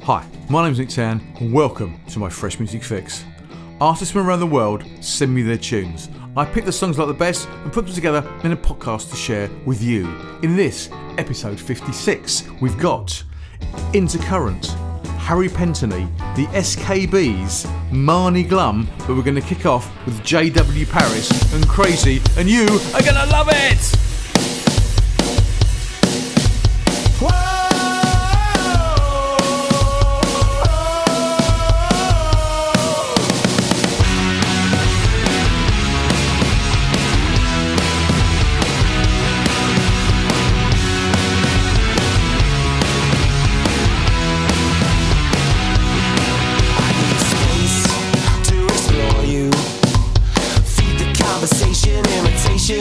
Hi, my name's Nick Tann and welcome to my Fresh Music Fix. Artists from around the world send me their tunes. I pick the songs I like the best and put them together in a podcast to share with you. In this, episode 56, we've got Intercurrent, Harry Pentony, the SKBS, Marnie Glum, but we're going to kick off with JW Paris and Crazy, and you are going to love it!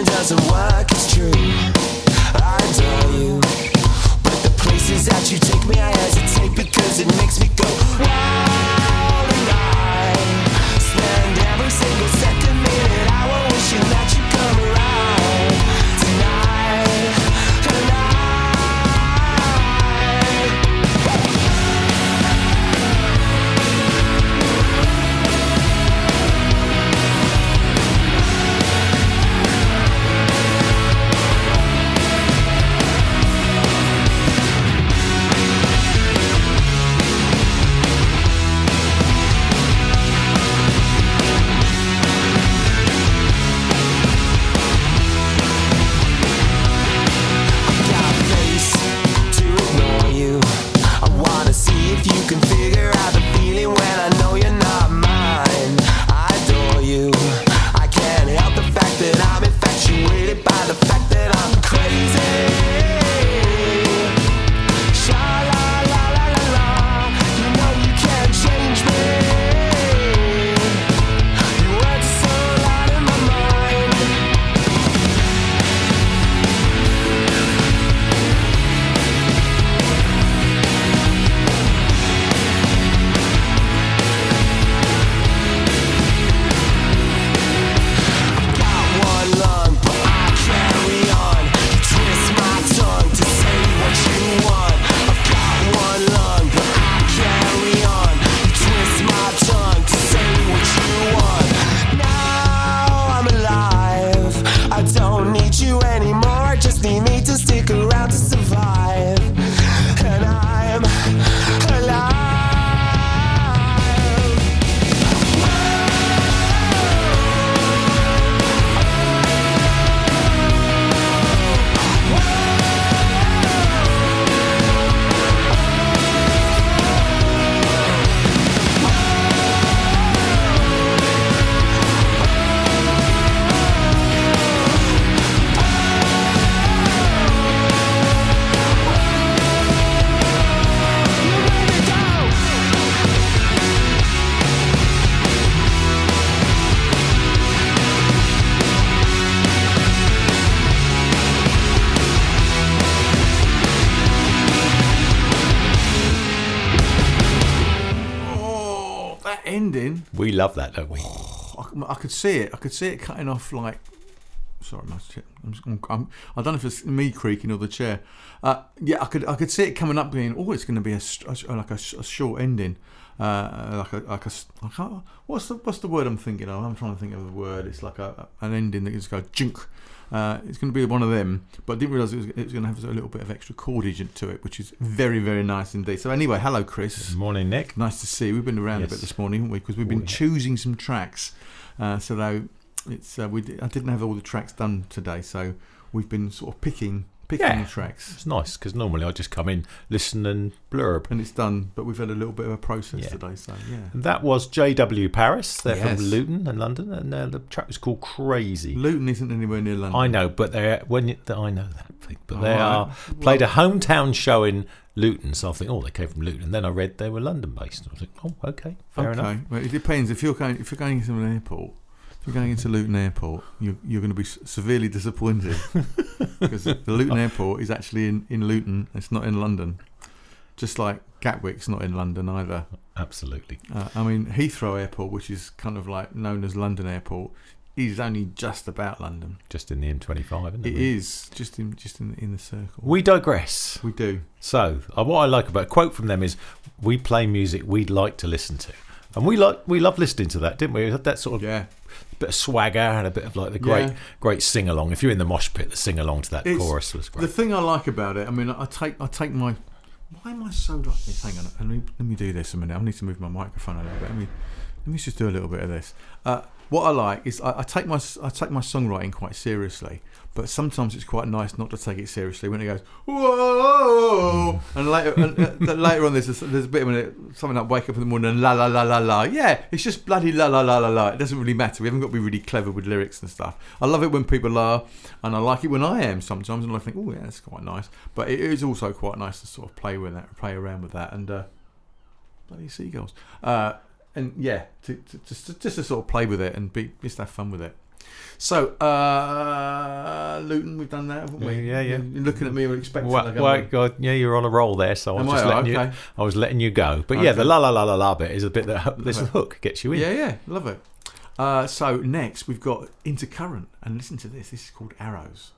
Doesn't work, it's true. I adore you, but the places that you take me, I hesitate because it makes me go wild. And I spend every single second, minute, hour wishing that you come around tonight. Ending. We love that, don't we? I could see it. I could see it cutting off like. Sorry, I don't know if it's me creaking or the chair. Yeah, I could see it coming up, being. Oh, it's going to be a short ending. What's the word I'm thinking of? I'm trying to think of the word. It's like an ending that just goes junk. It's going to be one of them, but I didn't realise it was going to have a little bit of extra cordage to it, which is very, very nice indeed. So anyway, hello Chris. Good morning, Nick. Nice to see you. We've been around a bit this morning, haven't we? Because we've been choosing some tracks. So though it's I didn't have all the tracks done today, so we've been sort of picking the tracks. It's nice because normally I just come in, listen and blurb. And it's done, but we've had a little bit of a process today, so yeah. And that was JW Paris. They're from Luton in London, and the track was called Crazy. Luton isn't anywhere near London. I know, but I know that thing. But played a hometown show in Luton, so I think, they came from Luton. And then I read they were London based. I was like, okay, fair enough. Well, it depends. If you're going into an airport, if you're going into Luton Airport, you're going to be severely disappointed because the Luton Airport is actually in Luton. It's not in London. Just like Gatwick's not in London either. Absolutely. I mean, Heathrow Airport, which is kind of like known as London Airport, is only just about London. Just in the M25, isn't it? It is just in the circle. We digress. We do. So, what I like about a quote from them is, "We play music we'd like to listen to," and we love listening to that, didn't we? We had that sort of bit of swagger and a bit of like the great sing along. If you're in the mosh pit, the sing along to that chorus was great. The thing I like about it, I mean, I take my. Why am I so like this? Hang on, let me do this a minute. I need to move my microphone a little bit. Let me just do a little bit of this. What I like is I take my songwriting quite seriously, but sometimes it's quite nice not to take it seriously when it goes whoa, and later on there's a bit of it, something like wake up in the morning and la la la la la. Yeah, it's just bloody la la la la la. It doesn't really matter. We haven't got to be really clever with lyrics and stuff. I love it when people are, and I like it when I am sometimes, and I think, oh yeah, that's quite nice. But it is also quite nice to sort of play around with that, and bloody seagulls. And yeah, just to sort of play with it and just have fun with it. So, Luton, we've done that, haven't we? Yeah. You're looking at me, you're expecting. God, you're on a roll there, so I was letting you go. But yeah, the la la la la la bit is a bit that this hook gets you in. Yeah, love it. So next we've got Intercurrent, and listen to this. This is called Arrows.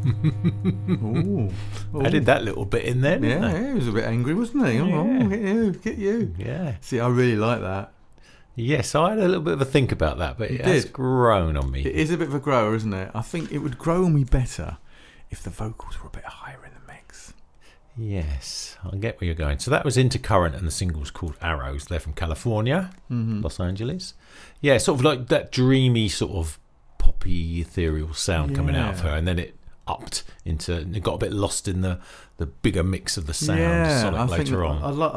Ooh. I did that little bit in there, didn't I? Yeah, he was a bit angry, wasn't he? Oh, get you. Yeah. See, I really like that. Yes, I had a little bit of a think about that, but it has grown on me. It is a bit of a grower, isn't it? I think it would grow on me better if the vocals were a bit higher in the mix. Yes, I get where you're going. So that was Intercurrent, and the single's called Arrows. They're from California, Los Angeles. Yeah, sort of like that dreamy sort of poppy, ethereal sound coming out of her, and then it upped into, it got a bit lost in the bigger mix of the sound later on. I'd like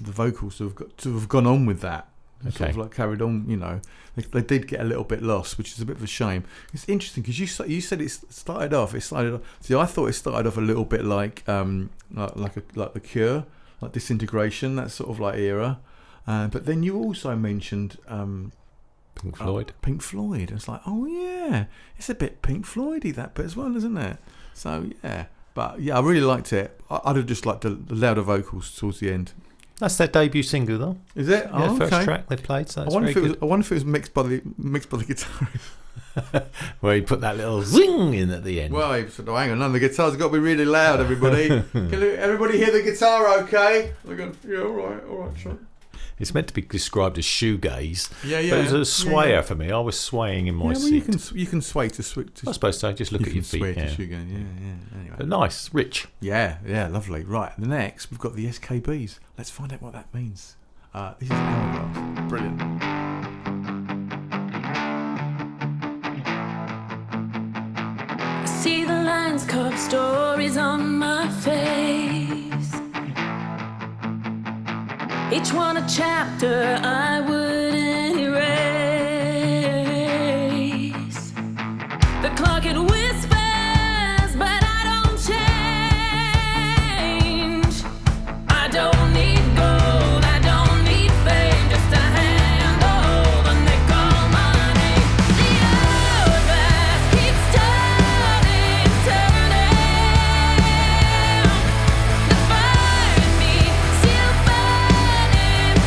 the vocals to have gone on with that. Sort of like carried on, you know. They did get a little bit lost, which is a bit of a shame. It's interesting because you said it started off. See, I thought it started off a little bit like The Cure, like Disintegration, that sort of like era. But then you also mentioned Pink Floyd. Pink Floyd. And it's like, oh yeah, it's a bit Pink Floydy that bit as well, isn't it? So yeah, but yeah, I really liked it. I'd have just liked the louder vocals towards the end. That's their debut single, though. Is it? Yeah, first track they played. So that's very good. I wonder if it was mixed by the guitarist. Where he put that little zing in at the end. Well, he said, "Oh, hang on, none of the guitars have got to be really loud, everybody. Can everybody hear the guitar? Okay." They're going, "Yeah, all right, Sean." It's meant to be described as shoegaze. Yeah. But it was a swayer for me. I was swaying in my seat. You can sway to I suppose so. Just look at your feet. Yeah. Anyway. But nice, rich. Yeah, lovely. Right, the next we've got the SKBs. Let's find out what that means. This is Hourglass. Brilliant. I see the lines carved stories on my face. Each one a chapter I wouldn't erase. The clock it whispers, but I don't change. I don't need gold, I don't need fame, just a handle and they call my name. The hourglass keeps turning. To find me, still burning.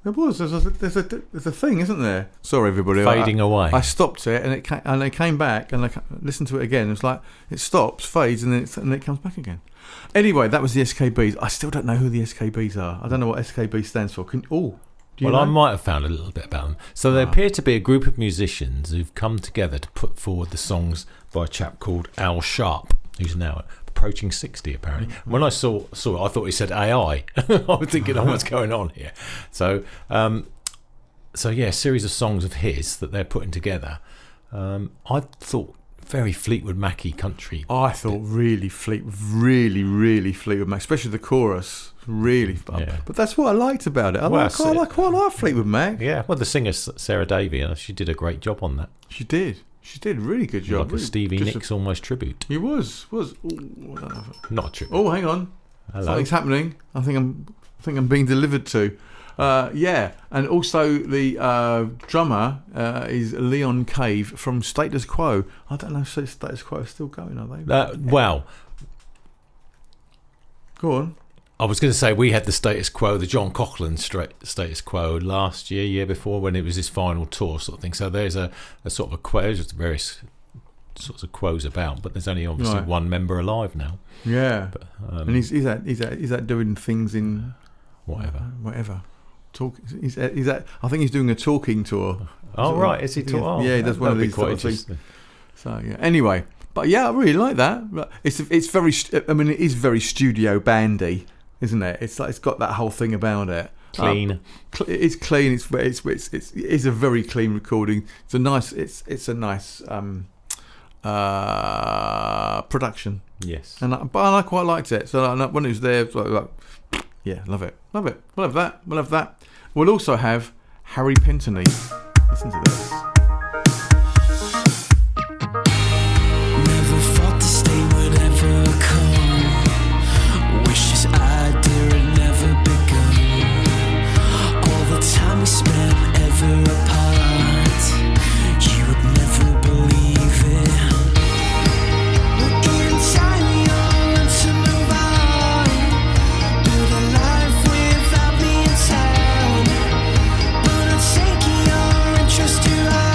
There's a thing, isn't there? Sorry, everybody. Fading away. I stopped it, and they came back, and I listened to it again. It's like it stops, fades, and then it comes back again. Anyway, that was the SKBs. I still don't know who the SKBs are. I don't know what SKB stands for. Do you know? I might have found a little bit about them. So they appear to be a group of musicians who've come together to put forward the songs by a chap called Al Sharp, who's now approaching 60 apparently. When I saw it, I thought he said AI. I was thinking, what's going on here? So yeah, a series of songs of his that they're putting together. I thought very Fleetwood Mac-y country. I thought really Fleetwood Mac, especially the chorus. Really fun. Yeah. But that's what I liked about it. I quite like Fleetwood Mac. Yeah, well, the singer Sarah Davy, she did a great job on that. She did really good job. Like a Stevie Nicks almost tribute. He was. Ooh, I don't know. Not a tribute. Oh, hang on. Hello. Something's happening. I think I'm being delivered to. Yeah, and also the drummer is Leon Cave from Status Quo. I don't know if Status Quo is still going, are they? Well, go on. I was going to say we had the Status Quo, the John Coughlin Status Quo last year before, when it was his final tour sort of thing. So there's a sort of a quo. There's various sorts of quos about, but there's only obviously one member alive now. Yeah, but, and he's at doing things in whatever. He's at. I think he's doing a talking tour. Oh right, is he talking? Yeah, he does one of these sort of things. So yeah. Anyway, but yeah, I really like that. It's very. I mean, it is very studio bandy, isn't it? It's like it's got that whole thing about it. Clean. It's clean. It's a very clean recording. It's a nice production. Yes. And I quite liked it. So when it was there, it was like yeah, love it. We'll have that. We'll also have Harry Pentony. Listen to this. Never thought this day would ever come. Wish this idea had never begun. All the time we spent ever apart, you would never believe it. In time we all learned to move on, build a life without being town. But I'm taking your interest too high.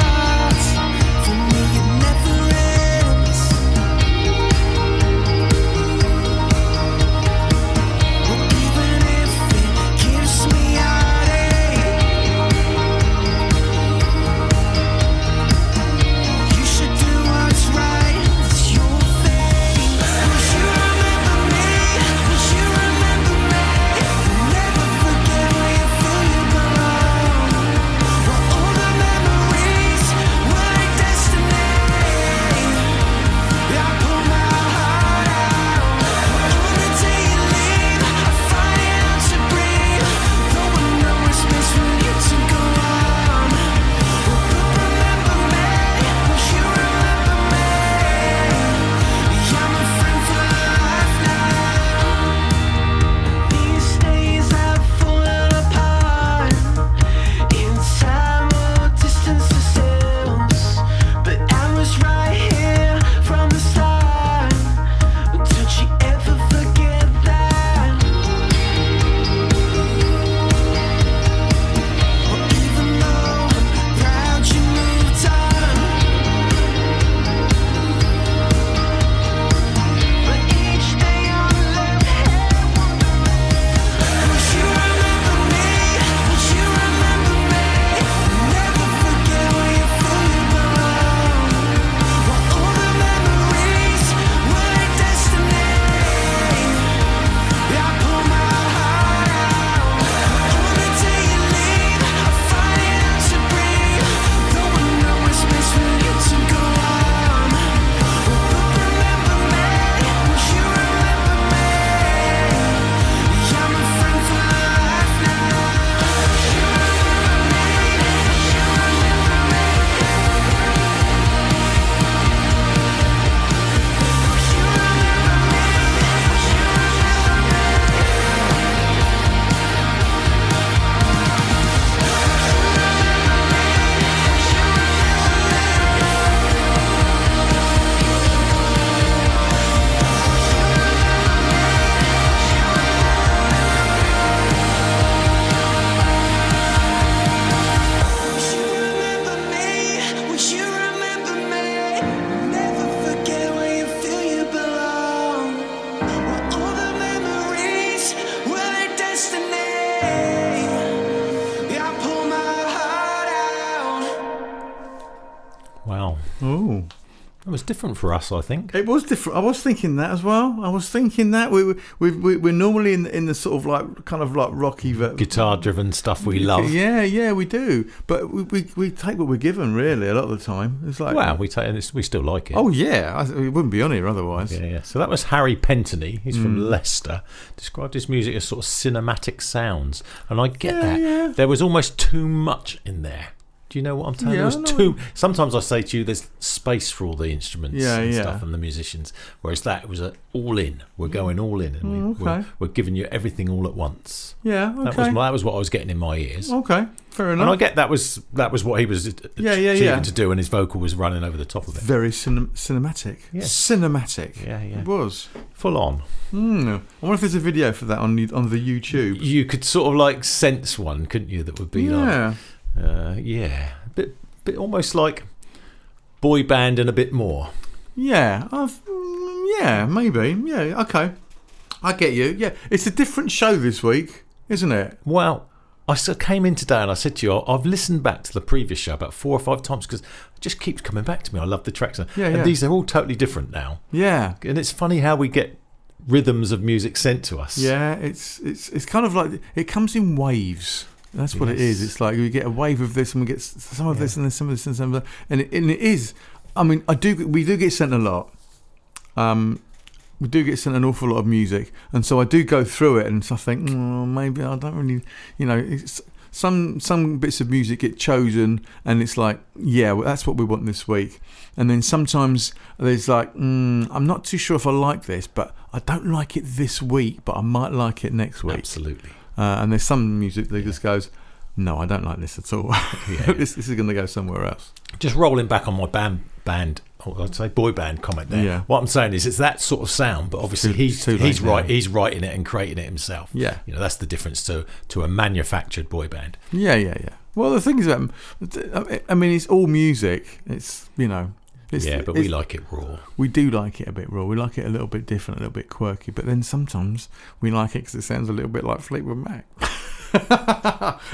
Oh. It was different for us, I think. It was different. I was thinking that as well. I was thinking that we're normally in the sort of like kind of like rocky Guitar-driven stuff we love. Yeah, we do. But we take what we're given really a lot of the time. It's like we still like it. Oh yeah, we wouldn't be on here otherwise. Yeah. So that was Harry Pentony. He's from Leicester. Described his music as sort of cinematic sounds, and I get that. Yeah. There was almost too much in there. Do you know what I'm saying? Yeah, There was too. Sometimes I say to you, there's space for all the instruments and stuff and the musicians. Whereas that was all in. We're going all in, and we're giving you everything all at once. Yeah, okay. That was what I was getting in my ears. Okay, fair enough. And I get that was what he was achieving to do, and his vocal was running over the top of it. Very cinematic. Yeah. Cinematic. Yeah. It was Full on. I wonder if there's a video for that on the YouTube. You could sort of like sense one, couldn't you? That would be like. A bit almost like boy band and a bit more. Yeah, maybe. Yeah, okay. I get you. Yeah, it's a different show this week, isn't it? Well, I came in today and I said to you, I've listened back to the previous show about 4 or 5 times because it just keeps coming back to me. I love the tracks. And these are all totally different now. Yeah. And it's funny how we get rhythms of music sent to us. Yeah, it's kind of like it comes in waves. That's what it is. It's like we get a wave of this and we get some of this and then some of this and some of that. And it is, I mean, we do get sent a lot. We do get sent an awful lot of music. And so I do go through it and so I think, maybe I don't really, it's, some bits of music get chosen and it's like, that's what we want this week. And then sometimes there's like, I'm not too sure if I like this, but I don't like it this week, but I might like it next week. Absolutely. And there's some music that just goes, no, I don't like this at all. This is going to go somewhere else. Just rolling back on my band, or I'd say boy band comment there. Yeah. What I'm saying is, it's that sort of sound, but obviously he's writing it and creating it himself. Yeah, that's the difference to a manufactured boy band. Yeah. Well, the thing is, I mean, it's all music. It's but we like it raw. We do like it a bit raw. We like it a little bit different, a little bit quirky. But then sometimes we like it because it sounds a little bit like Fleetwood Mac. And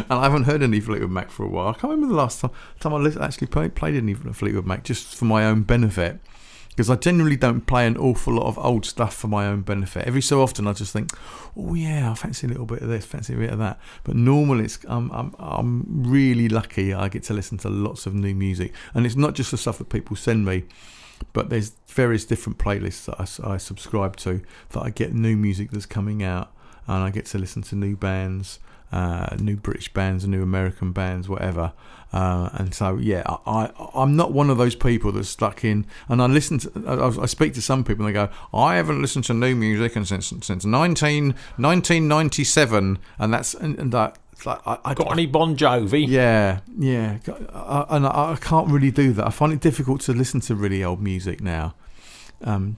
I haven't heard any Fleetwood Mac for a while. I can't remember the last time I actually played any Fleetwood Mac, just for my own benefit. Because I generally don't play an awful lot of old stuff for my own benefit. Every so often I just think, oh yeah, I fancy a little bit of this, fancy a bit of that. But normally I'm really lucky I get to listen to lots of new music. And it's not just the stuff that people send me, but there's various different playlists that I subscribe to that I get new music that's coming out, and I get to listen to new bands, new British bands, new American bands, whatever. And so, I'm not one of those people that's stuck in. And I speak to some people and they go, I haven't listened to new music since 1997, and that's and that. It's like, I got any Bon Jovi? Yeah. And I can't really do that. I find it difficult to listen to really old music now,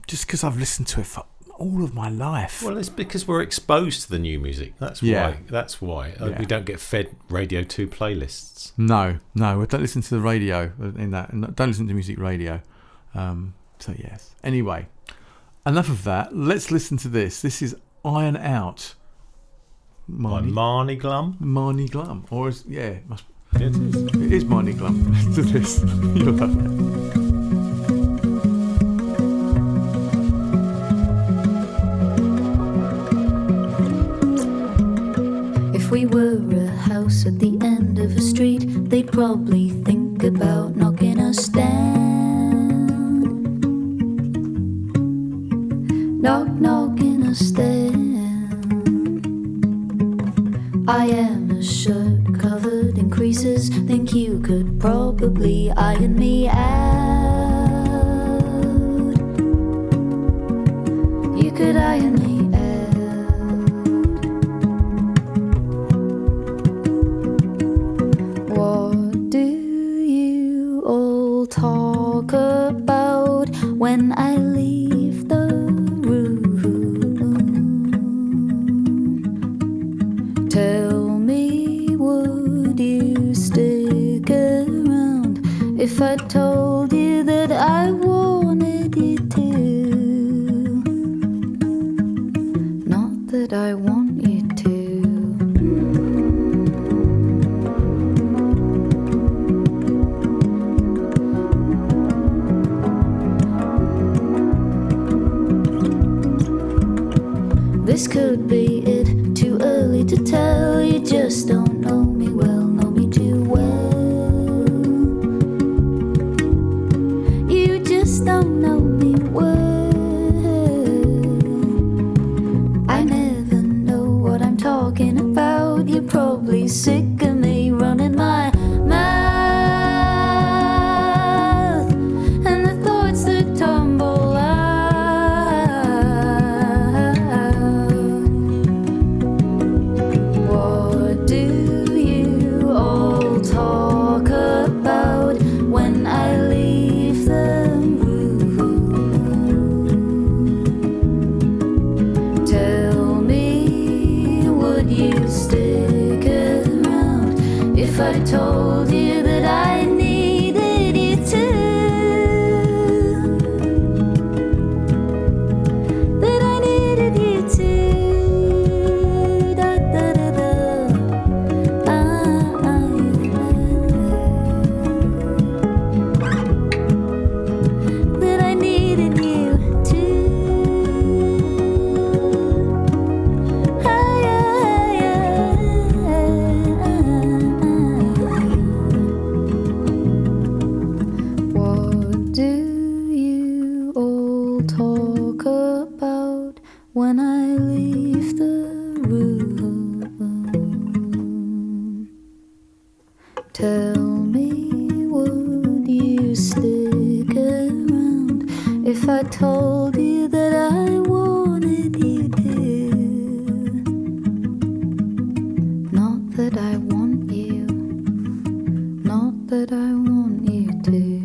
just because I've listened to it for all of my life. Well, it's because we're exposed to the new music. That's why we don't get fed Radio 2 playlists. No, we don't listen to the radio in that, and don't listen to music radio. So yes. Anyway, enough of that. Let's listen to this. This is Iron Out. Marnie Glum. Marnie Glum, or it is Marnie Glum. Listen to this. You'll love it. If we were a house at the end of a street, they'd probably think about knocking us down. Knocking us down. I am a shirt covered in creases. Think you could probably iron me out. You could iron me out. Talk about when I leave the room. Tell me, would you stick around if I told you that I wanted you to? Not that I want you to. just don't know me well, know me too well. You just don't know me well. I never know what I'm talking about. You're probably sick of me running my mouth and the thoughts that tumble out. What do you all talk about when I leave the room? Tell me, would you stick around if I told you that I needed you to? That I needed you to. Da, da, da, da. That I needed you to. What do you all talk about when I leave the room? Tell me, would you stick around if I told you that I wanted you to? Not that I want you, not that I want you to.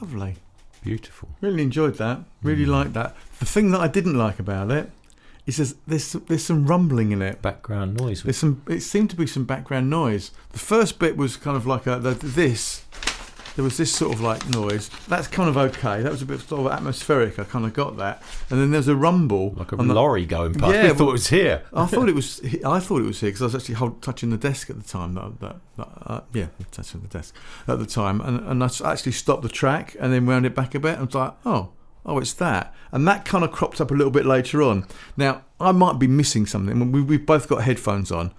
Lovely. Beautiful. Really enjoyed that. Really liked that. The thing that I didn't like about it is there's some rumbling in it. Background noise. It seemed to be some background noise. The first bit was kind of like there was this sort of like noise. That's kind of okay. That was a bit sort of atmospheric. I kind of got that. And then there's a rumble, Like a on the- lorry going past. Yeah, I thought it was here. I thought it was here because I was actually touching the desk at the time. Touching the desk at the time, and I actually stopped the track and then wound it back a bit. And I was like, oh, it's that, and that kind of cropped up a little bit later on. Now I might be missing something. We've both got headphones on,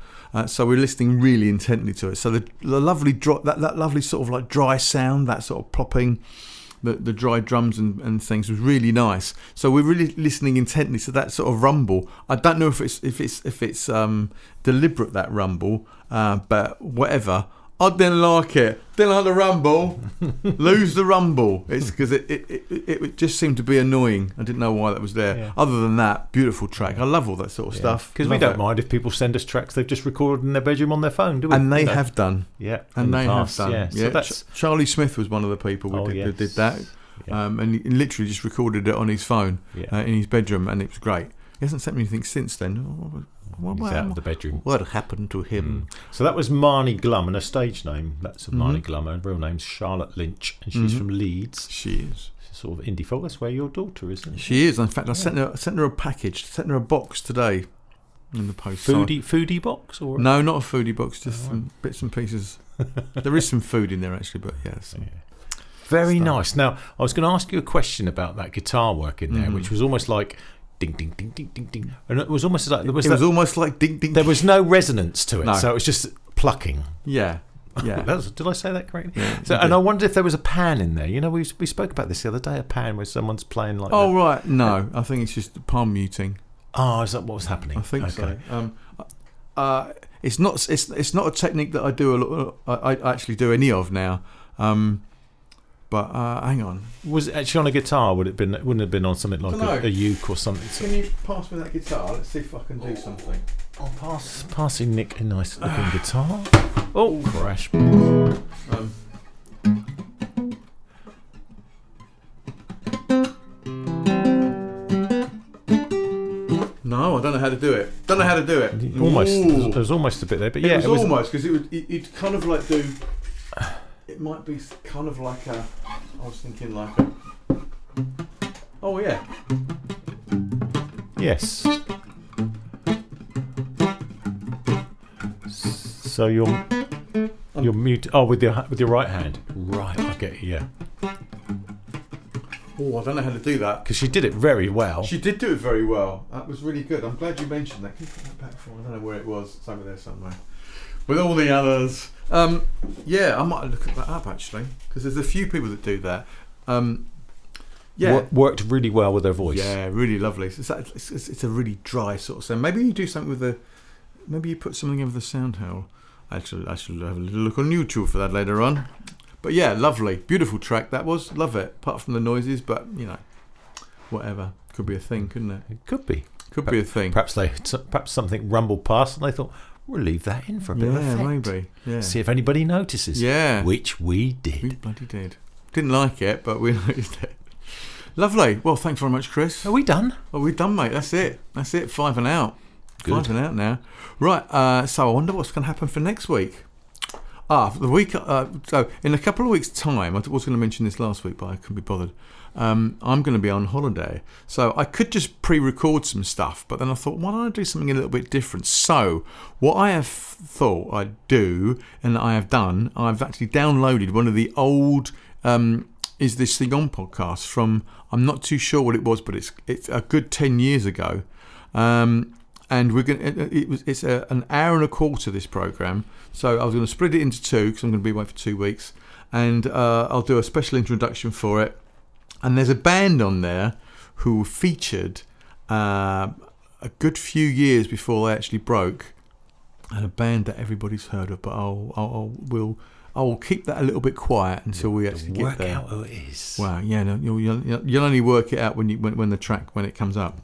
so we're listening really intently to it. So the lovely that lovely sort of like dry sound, that sort of plopping. The dry drums and things was really nice. So we're really listening intently to that sort of rumble. I don't know if it's deliberate, that rumble, but whatever. I didn't like it. Didn't like the rumble. Lose the rumble. It's because it just seemed to be annoying. I didn't know why that was there. Yeah. Other than that, beautiful track. I love all that sort of stuff. Because we Love don't it. mind if people send us tracks they've just recorded in their bedroom on their phone, do we? And they You know? have done. Yeah. And in the they past, have done. Yeah. So that's Charlie Smith was one of the people who did that. Yeah. And he literally just recorded it on his phone Yeah. in his bedroom, and it was great. He hasn't sent me anything since then. He's out of the bedroom. What happened to him? So that was Marnie Glum, and her stage name, that's Marnie Glum. Her real name's Charlotte Lynch, and she's from Leeds. She is. Sort of indie folk. That's where your daughter is, isn't it? She is. In fact, I sent her a package, sent her a box today in the post. Foodie box? Or No, not a foodie box, just some bits and pieces. There is some food in there, actually, but yes. Yeah, Very nice. Now, I was going to ask you a question about that guitar work in there, which was almost like ding, ding, ding, ding, ding, ding. And it was almost like... It was almost like ding, ding. There was no resonance to it, No. so it was just plucking. Yeah. Did I say that correctly? Yeah, So, you and did. I wondered if there was a pan in there. You know, we spoke about this the other day, a pan where someone's playing like... Oh, right. No, I think it's just palm muting. Oh, is that what was happening? I think so. It's not a technique that I do a lot. I actually do any of now. But hang on. Was it actually on a guitar? Wouldn't it have been on something like a uke or something? Can you pass me that guitar? Let's see if I can do something. I'll passing Nick a nice looking guitar. Oh, crash. No, I don't know how to do it. Almost. Ooh. There's almost a bit there, but It yeah, was almost, because you'd kind of like do. It might be kind of like a. I was thinking like a. Oh yeah. Yes. So you're mute. Oh, with your right hand. Right, I get you. Yeah. Oh, I don't know how to do that. Because she did it very well. She did do it very well. That was really good. I'm glad you mentioned that. Can you put that back for me? I don't know where it was. It's over there somewhere. With all the others. Yeah, I might look at that up actually, because there's a few people that do that. Yeah, Worked really well with her voice. yeah, really lovely. It's a really dry sort of sound. Maybe you do something with the. Maybe you put something over the sound hole. I should have a little look on YouTube for that later on. But yeah, lovely, beautiful track that was. Love it. Apart from the noises, but you know, whatever. Could be a thing, couldn't it? It could be. Could be a thing. Perhaps something rumbled past and they thought, we'll leave that in for a bit of effect. Maybe. Yeah. See if anybody notices. Yeah. Which we did. We bloody did. Didn't like it, but we noticed it. Lovely. Well, thanks very much, Chris. Are we done? Oh, we're done, mate. That's it. 5 and out. Good. 5 and out now. Right. So I wonder what's going to happen for next week. The week. So in a couple of weeks' time, I was going to mention this last week, but I couldn't be bothered. I'm going to be on holiday, so I could just pre-record some stuff. But then I thought, why don't I do something a little bit different? So what I have thought I'd do, and I have done, I've actually downloaded one of the old Is This Thing On podcasts from, I'm not too sure what it was, but it's a good 10 years ago. And we're going. It's an hour and a quarter, this program. So I was going to split it into two because I'm going to be away for 2 weeks, and I'll do a special introduction for it. And there's a band on there who were featured a good few years before they actually broke, and a band that everybody's heard of. But I will keep that a little bit quiet until we actually get there. Work out who it is. Wow, yeah, no, you'll only work it out when it comes up.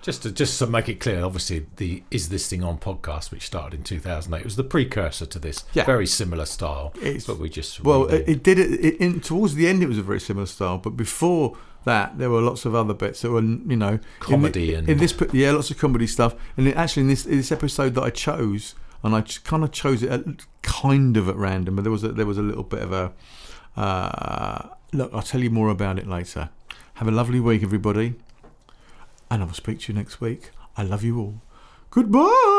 Just to make it clear, obviously the Is This Thing On podcast, which started in 2008, was the precursor to this. Yeah. Very similar style. But we just it did it towards the end. It was a very similar style, but before that, there were lots of other bits that were, comedy lots of comedy stuff. And in this episode that I chose, and I just kind of chose it kind of at random, but there was a little bit of a look. I'll tell you more about it later. Have a lovely week, everybody. And I will speak to you next week. I love you all. Goodbye.